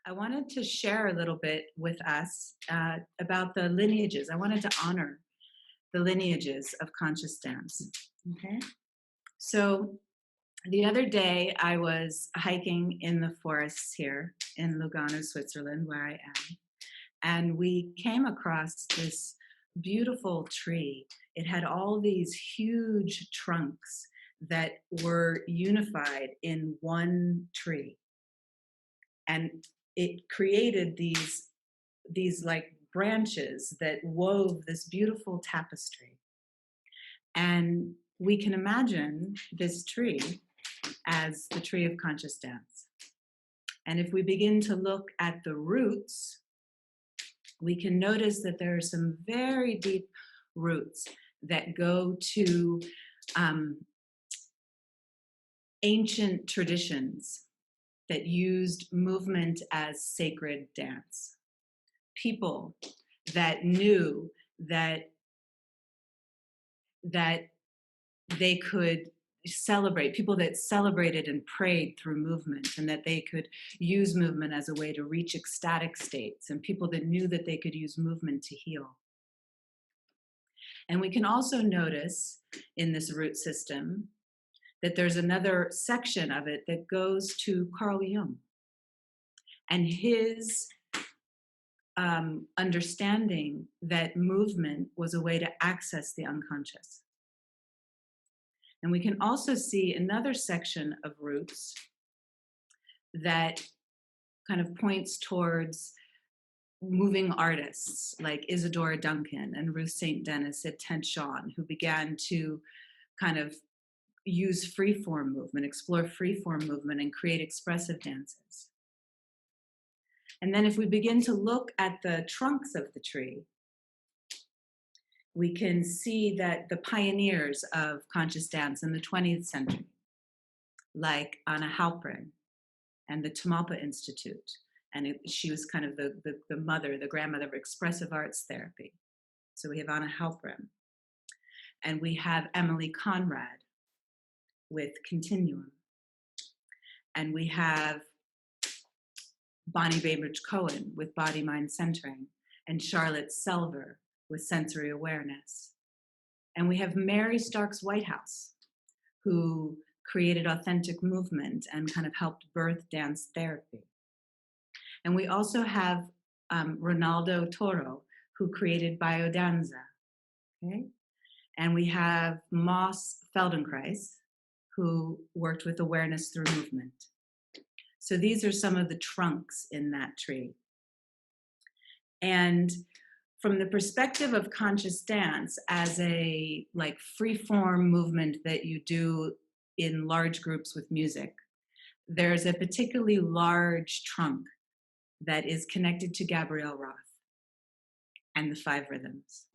I wanted to share a little bit with us about the lineages. I wanted to honor the lineages of conscious dance. Okay. So the other day, I was hiking in the forests here in Lugano, Switzerland, where I am, and we came across this beautiful tree. It had all these huge trunks that were unified in one tree, and it created these like branches that wove this beautiful tapestry. And we can imagine this tree as the tree of conscious dance. And if we begin to look at the roots, we can notice that there are some very deep roots that go to ancient traditions that used movement as sacred dance. People that knew that they could celebrate, people that celebrated and prayed through movement, and that they could use movement as a way to reach ecstatic states, and people that knew that they could use movement to heal. And we can also notice in this root system that there's another section of it that goes to Carl Jung and his understanding that movement was a way to access the unconscious. And we can also see another section of roots that kind of points towards moving artists like Isadora Duncan and Ruth St. Denis at Tent Sean, who began to kind of use free-form movement, explore free-form movement, and create expressive dances. And then if we begin to look at the trunks of the tree, we can see that the pioneers of conscious dance in the 20th century, like Anna Halprin and the Tamalpa Institute, and she was kind of the mother, the grandmother of expressive arts therapy. So we have Anna Halprin. And we have Emily Conrad with Continuum. And we have Bonnie Bainbridge Cohen with Body Mind Centering, and Charlotte Selver with Sensory Awareness. And we have Mary Starks Whitehouse, who created authentic movement and kind of helped birth dance therapy. And we also have Ronaldo Toro, who created Biodanza. Okay? And we have Moss Feldenkrais, who worked with awareness through movement. So these are some of the trunks in that tree. And from the perspective of conscious dance as a like free-form movement that you do in large groups with music, there's a particularly large trunk that is connected to Gabrielle Roth and the 5 rhythms.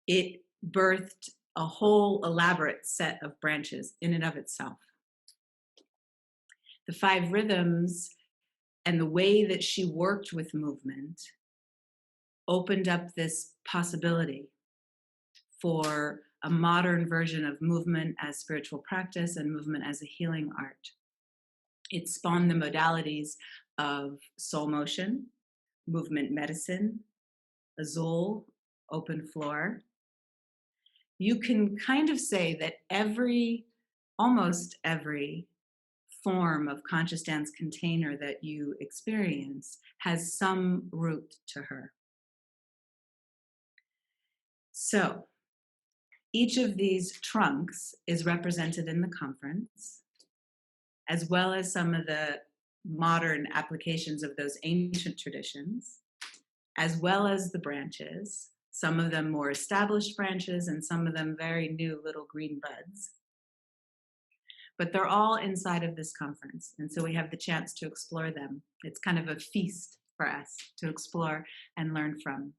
It birthed a whole elaborate set of branches in and of itself. The 5 rhythms and the way that she worked with movement opened up this possibility for a modern version of movement as spiritual practice and movement as a healing art. It spawned the modalities of soul motion, movement medicine, AZUL, open floor. You can kind of say that almost every form of conscious dance container that you experience has some root to her. So each of these trunks is represented in the conference, as well as some of the modern applications of those ancient traditions, as well as the branches, some of them more established branches and some of them very new little green buds. But they're all inside of this conference, and so we have the chance to explore them. It's kind of a feast for us to explore and learn from.